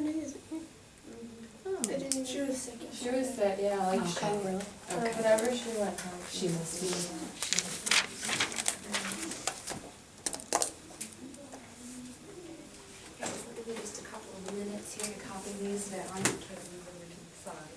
amazing. Oh, I didn't even. She was sick. She was sick, yeah, like Okay. she, Oh, really? Okay. whenever she went home. She must be. Okay, so we'll give you just a couple of minutes here to copy these down, and turn them over to the side.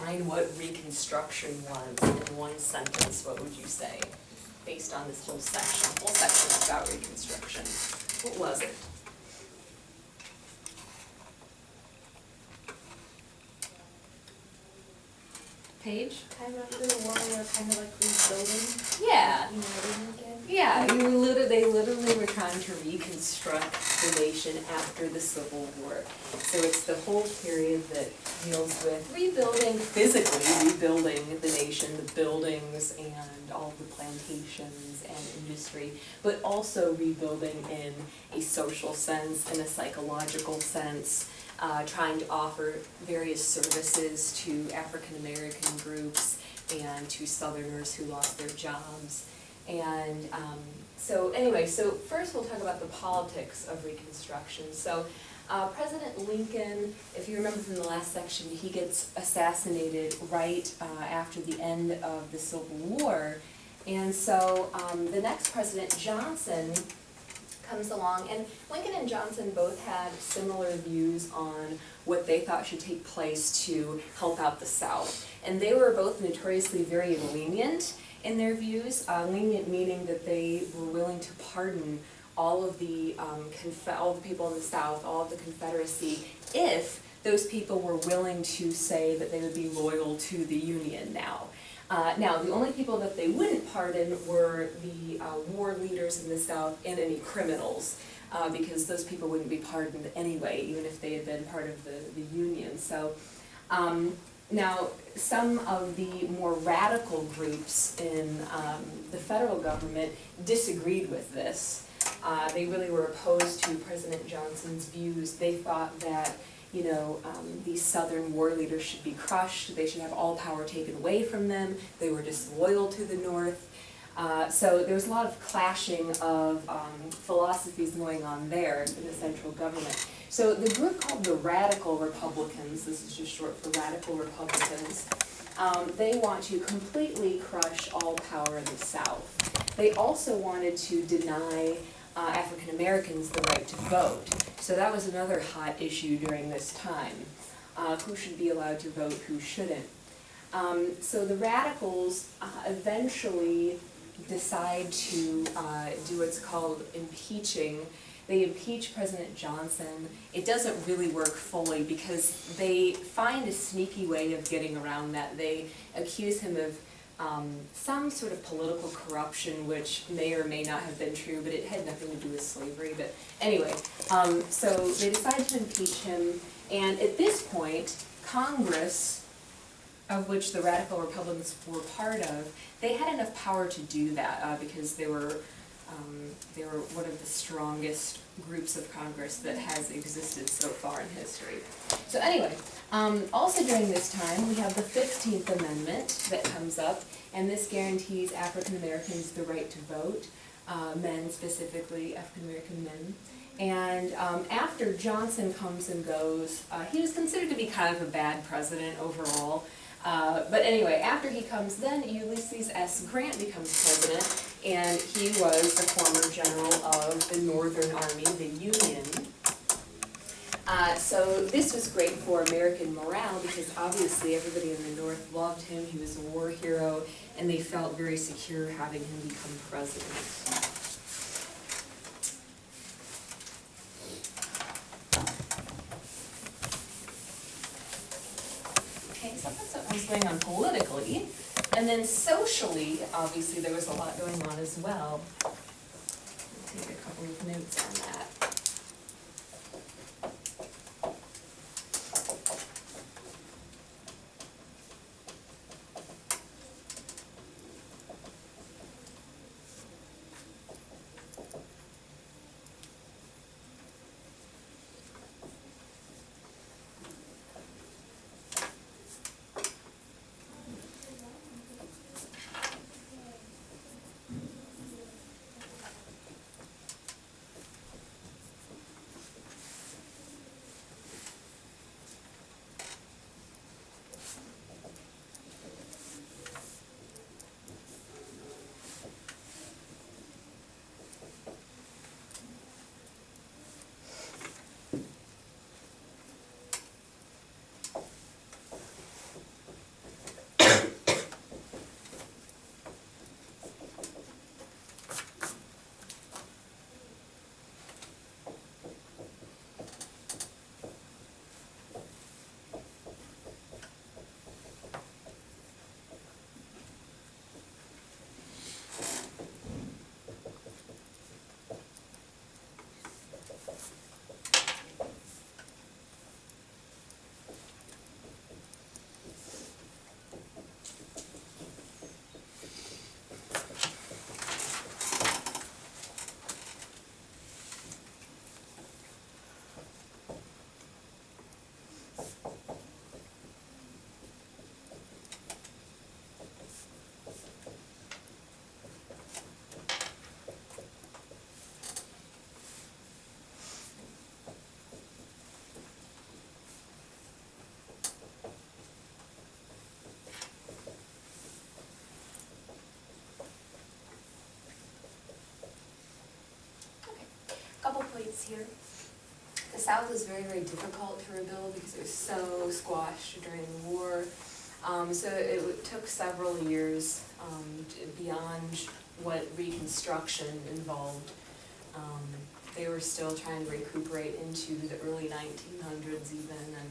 define what Reconstruction was in one sentence, what would you say? Based on this whole section about Reconstruction. What was it? Paige? Kind of after the war, we were kind of like rebuilding, Yeah. uniting again. Yeah, they literally were trying to reconstruct the nation after the Civil War. So it's the whole period that deals with rebuilding, physically rebuilding the nation, the buildings and all of the plantations and industry, but also rebuilding in a social sense, in a psychological sense, trying to offer various services to African American groups and to Southerners who lost their jobs. And so first we'll talk about the politics of Reconstruction. So President Lincoln, if you remember from the last section, he gets assassinated right after the end of the Civil War. And so the next president, Johnson, comes along, and Lincoln and Johnson both had similar views on what they thought should take place to help out the South. And they were both notoriously very lenient in their views, lenient meaning that they were willing to pardon all of the people in the South, all of the Confederacy, if those people were willing to say that they would be loyal to the Union now. Now, the only people that they wouldn't pardon were the war leaders in the South and any criminals, because those people wouldn't be pardoned anyway, even if they had been part of the Union. So, now, some of the more radical groups in the federal government disagreed with this. They really were opposed to President Johnson's views. They thought that these Southern war leaders should be crushed, they should have all power taken away from them, they were disloyal to the North. So there was a lot of clashing of philosophies going on there in the central government. So the group called the Radical Republicans, this is just short for Radical Republicans, they want to completely crush all power in the South. They also wanted to deny African Americans the right to vote. So that was another hot issue during this time. Who should be allowed to vote, who shouldn't? So the radicals eventually decide to do what's called impeaching. They impeach President Johnson. It doesn't really work fully because they find a sneaky way of getting around that. They accuse him of some sort of political corruption, which may or may not have been true, but it had nothing to do with slavery. But anyway, so they decided to impeach him, and at this point, Congress, of which the Radical Republicans were part of, they had enough power to do that because they were one of the strongest groups of Congress that has existed so far in history. So anyway, also during this time, we have the 15th Amendment that comes up, and this guarantees African Americans the right to vote, men specifically, African American men. And after Johnson comes and goes, he was considered to be kind of a bad president overall. But anyway, after he comes, then Ulysses S. Grant becomes president, and he was the former general of the Northern Army, the Union. So this was great for American morale because obviously everybody in the North loved him. He was a war hero, and they felt very secure having him become president. Okay, so that's what was going on politically. And then socially, obviously, there was a lot going on as well. I'll take a couple of notes on that. here. The South was very, very difficult to rebuild because it was so squashed during the war. So it took several years beyond what Reconstruction involved. They were still trying to recuperate into the early 1900s even, and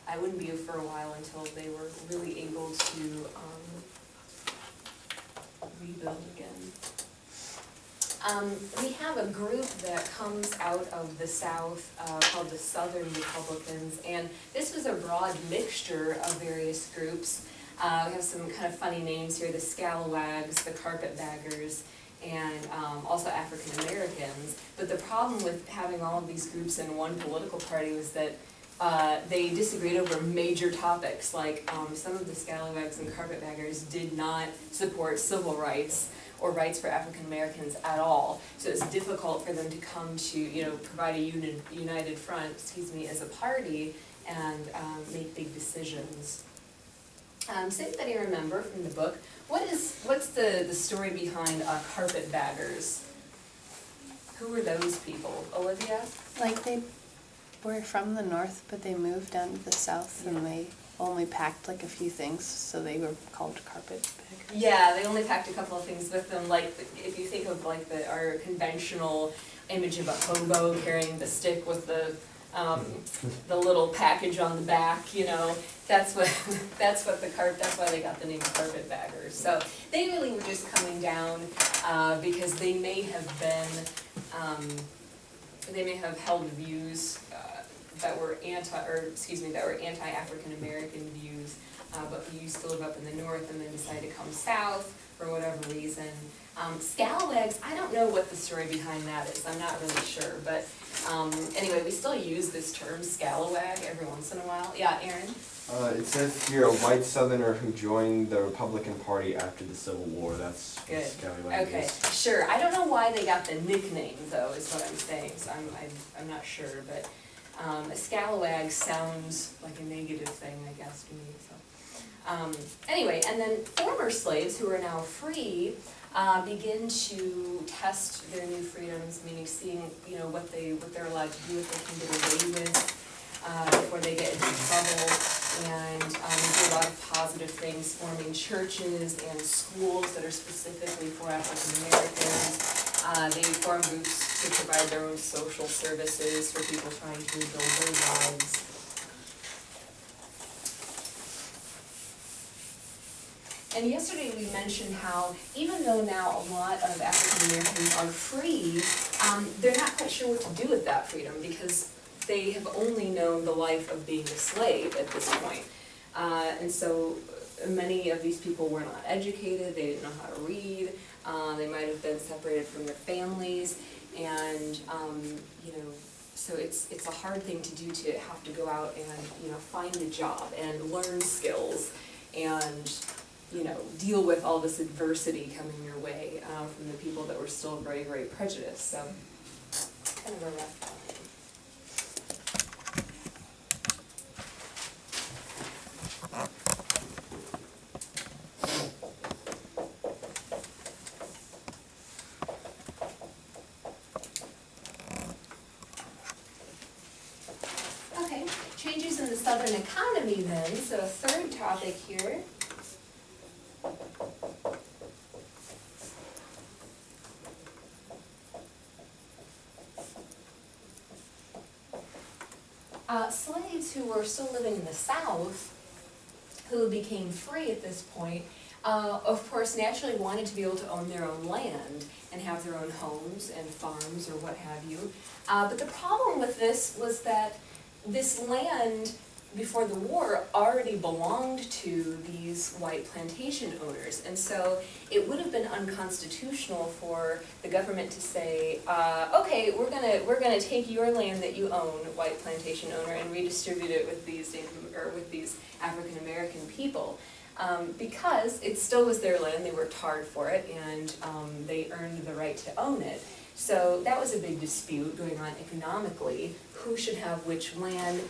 I wouldn't be for a while until they were really able to rebuild again. We have a group that comes out of the South called the Southern Republicans, and this was a broad mixture of various groups. We have some kind of funny names here: the Scalawags, the Carpetbaggers, and also African Americans. But the problem with having all of these groups in one political party was that they disagreed over major topics, like some of the Scalawags and Carpetbaggers did not support civil rights or rights for African Americans at all. So it's difficult for them to come to, provide a united front, as a party and make big decisions. Does anybody remember from the book, what's the story behind Carpetbaggers? Who were those people? Olivia? Like they were from the north, but they moved down to the south, and they only packed like a few things, so they were called carpetbaggers. Yeah, they only packed a couple of things with them. Like if you think of like our conventional image of a hobo carrying the stick with the little package on the back, that's why they got the name Carpetbaggers. So they really were just coming down because they may have held views that were anti-African American views, but used to live up in the north and then decided to come south for whatever reason. Scalawags, I don't know what the story behind that is. I'm not really sure, but anyway, we still use this term scalawag every once in a while. Yeah, Aaron? It says here a white Southerner who joined the Republican Party after the Civil War. That's what Good. Scallywag Okay, is. sure. I don't know why they got the nickname, though, is what I'm saying. So I'm not sure, but a scalawag sounds like a negative thing, I guess, to me. So anyway, and then former slaves who are now free begin to test their new freedoms, meaning seeing what they're allowed to do, what they can get away with before they get into trouble, and do a lot of positive things, forming churches and schools that are specifically for African Americans. They form groups to provide their own social services for people trying to rebuild their lives. And yesterday we mentioned how even though now a lot of African Americans are free, they're not quite sure what to do with that freedom because they have only known the life of being a slave at this point. And so many of these people were not educated, they didn't know how to read, they might have been separated from their families, and so it's a hard thing to do to have to go out and find a job and learn skills and deal with all this adversity coming your way from the people that were still very, very prejudiced. So kind of a rough time. Okay, changes in the Southern economy then. So a third topic here. Slaves who were still living in the South, who became free at this point, of course naturally wanted to be able to own their own land and have their own homes and farms or what have you. But the problem with this was that this land before the war already belonged to these white plantation owners, and so it would have been unconstitutional for the government to say, okay, we're gonna take your land that you own, white plantation owner, and redistribute it with these African American people, because it still was their land. They worked hard for it, and they earned the right to own it. So that was a big dispute going on economically, who should have which land.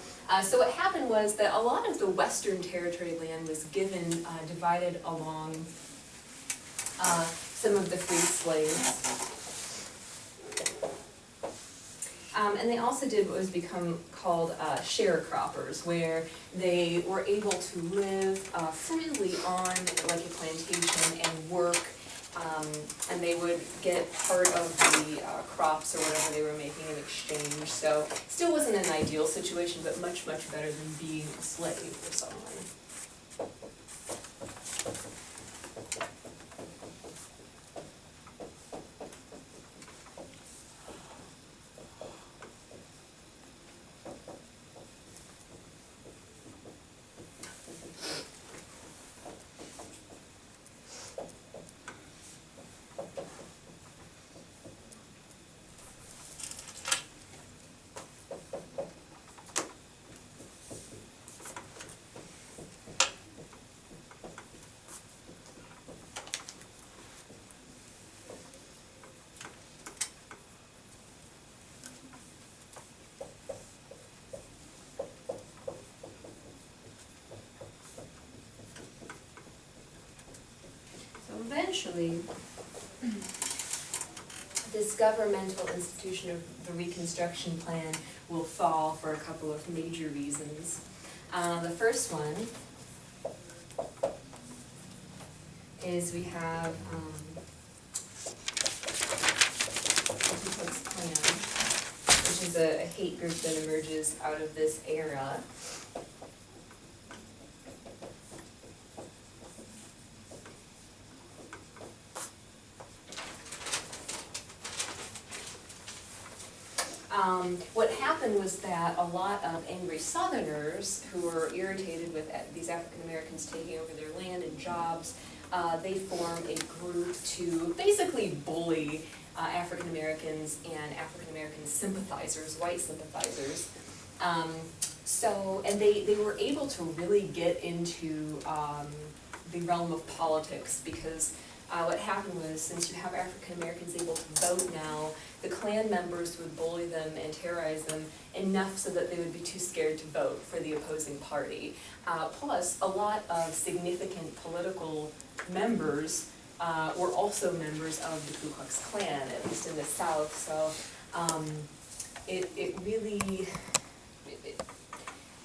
So what happened was that a lot of the Western Territory land was given, divided along some of the freed slaves. And they also did what was become called sharecroppers, where they were able to live freely on like a plantation and work, and they would get part of the crops or whatever they were making in exchange. So still wasn't an ideal situation, but much, much better than being a slave for someone. Eventually, this governmental institution of the Reconstruction Plan will fall for a couple of major reasons. The first one is we have the Ku Klux Klan, which is a hate group that emerges out of this era. What happened was that a lot of angry Southerners who were irritated with these African Americans taking over their land and jobs, they formed a group to basically bully African Americans and African American sympathizers, white sympathizers. And they were able to really get into the realm of politics, because what happened was, since you have African Americans able to vote now, the Klan members would bully them and terrorize them enough so that they would be too scared to vote for the opposing party. Plus, a lot of significant political members were also members of the Ku Klux Klan, at least in the South. So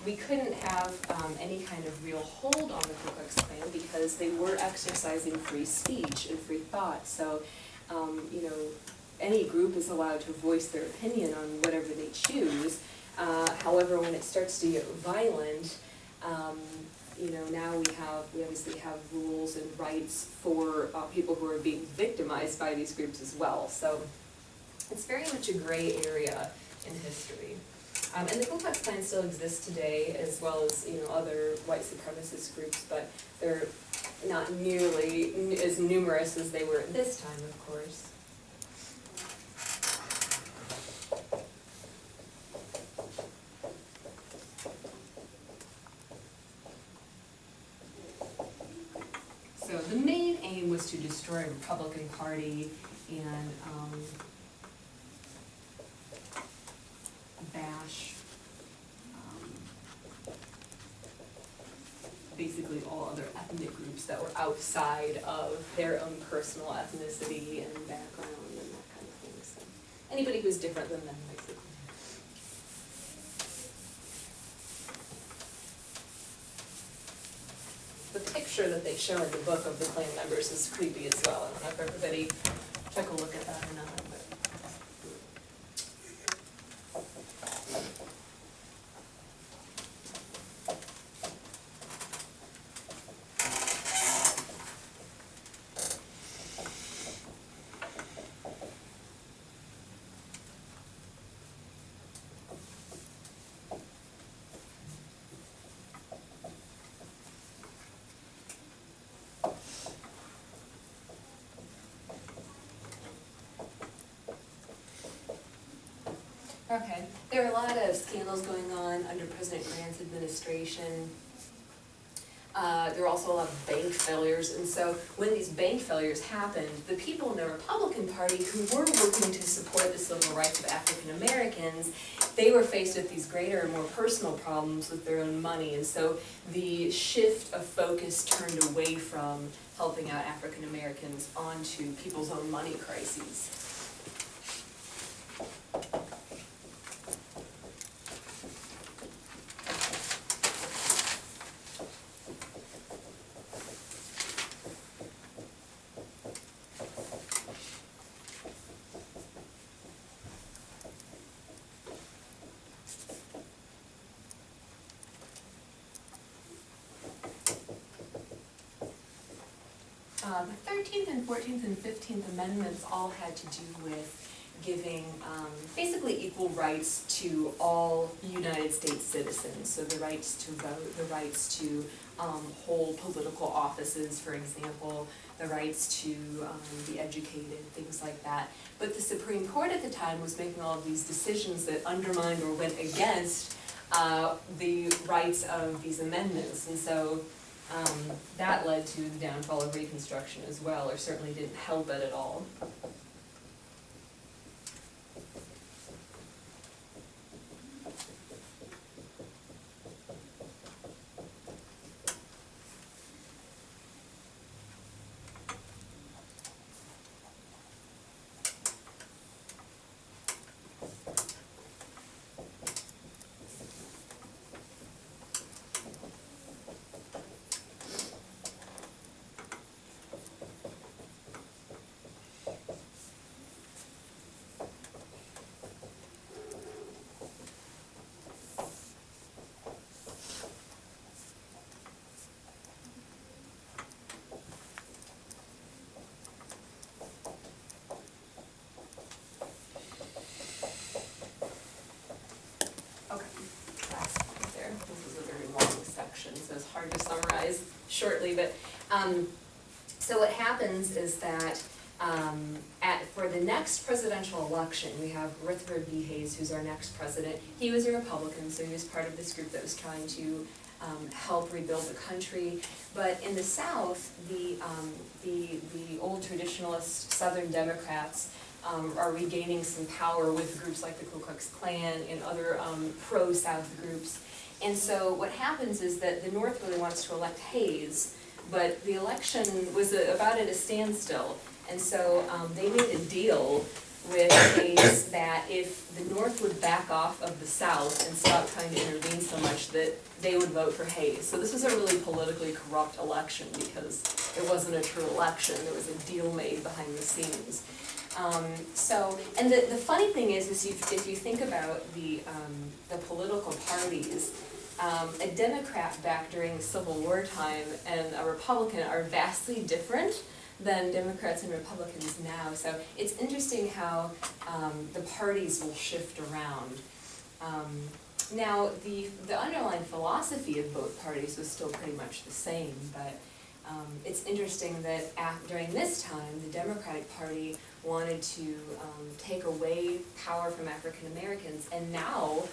we couldn't have any kind of real hold on the Ku Klux Klan because they were exercising free speech and free thought. So, any group is allowed to voice their opinion on whatever they choose. However, when it starts to get violent, now we obviously have rules and rights for people who are being victimized by these groups as well. So it's very much a gray area in history. And the Ku Klux Klan still exists today, as well as other white supremacist groups, but they're not nearly as numerous as they were at this time, of course. So the main aim was to destroy the Republican Party and bash basically all other ethnic groups that were outside of their own personal ethnicity and background and that kind of thing. So anybody who's different than them, basically. The picture that they show in the book of the Klan members is creepy as well. I don't know if everybody took a look at that or not. But. Okay, there are a lot of scandals going on under President Grant's administration. There were also a lot of bank failures, and so when these bank failures happened, the people in the Republican Party who were working to support the civil rights of African Americans, they were faced with these greater and more personal problems with their own money, and so the shift of focus turned away from helping out African Americans onto people's own money crises. The 13th and 14th and 15th Amendments all had to do with giving basically equal rights to all United States citizens. So the rights to vote, the rights to hold political offices, for example, the rights to be educated, things like that. But the Supreme Court at the time was making all of these decisions that undermined or went against the rights of these amendments. And so that led to the downfall of Reconstruction as well, or certainly didn't help it at all. So it's hard to summarize shortly, but so what happens is that for the next presidential election, we have Rutherford B. Hayes, who's our next president. He was a Republican, so he was part of this group that was trying to help rebuild the country. But in the South, the old traditionalist Southern Democrats are regaining some power with groups like the Ku Klux Klan and other pro-South groups. And so what happens is that the North really wants to elect Hayes, but the election was about at a standstill. And so they made a deal with Hayes that if the North would back off of the South and stop trying to intervene so much, that they would vote for Hayes. So this was a really politically corrupt election because it wasn't a true election. There was a deal made behind the scenes. And the funny thing is if you think about the political parties, a Democrat back during the Civil War time and a Republican are vastly different than Democrats and Republicans now. So it's interesting how the parties will shift around. Now, the underlying philosophy of both parties was still pretty much the same, but it's interesting that during this time, the Democratic Party wanted to take away power from African Americans, and now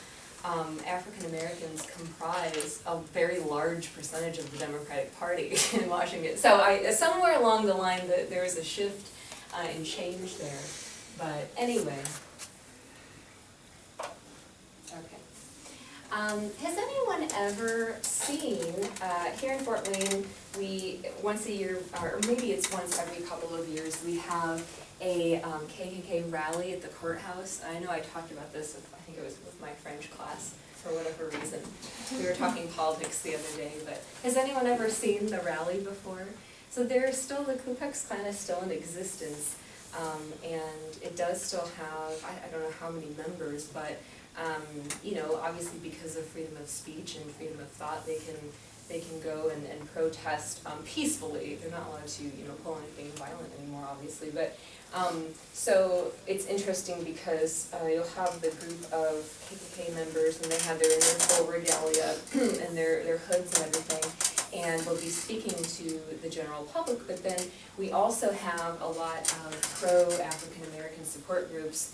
African Americans comprise a very large percentage of the Democratic Party in Washington. So somewhere along the line there was a shift and change there. But anyway. Okay. Has anyone ever seen, here in Fort Wayne, we, once a year, or maybe it's once every couple of years, we have a KKK rally at the courthouse. I know I talked about this, I think it was with my French class, for whatever reason. We were talking politics the other day, but has anyone ever seen the rally before? So there's still, the Ku Klux Klan is still in existence, and it does still have, I don't know how many members, but you know, obviously because of freedom of speech and freedom of thought, they can go and protest peacefully. They're not allowed to, you know, pull anything violent anymore, obviously. But so it's interesting because you'll have the group of KKK members, and they have their full regalia and their hoods and everything, and they'll be speaking to the general public. But then we also have a lot of pro-African American support groups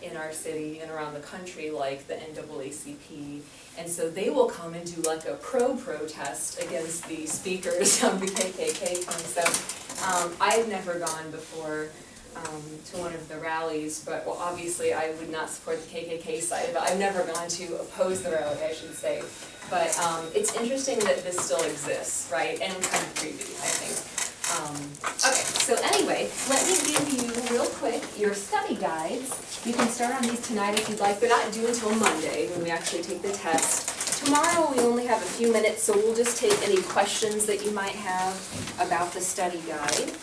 in our city and around the country, like the NAACP, and so they will come and do like a protest against the speakers of the KKK. So I've never gone before to one of the rallies, but well, obviously I would not support the KKK side, but I've never gone to oppose the rally, I should say. But it's interesting that this still exists, right? And kind of creepy, I think. Okay, so anyway, let me give you real quick your study guides. You can start on these tonight if you'd like. They're not due until Monday when we actually take the test. Tomorrow we only have a few minutes, so we'll just take any questions that you might have about the study guide.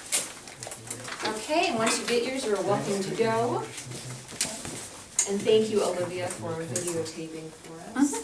Okay, and once you get yours, you're welcome to go. And thank you, Olivia, for videotaping for us.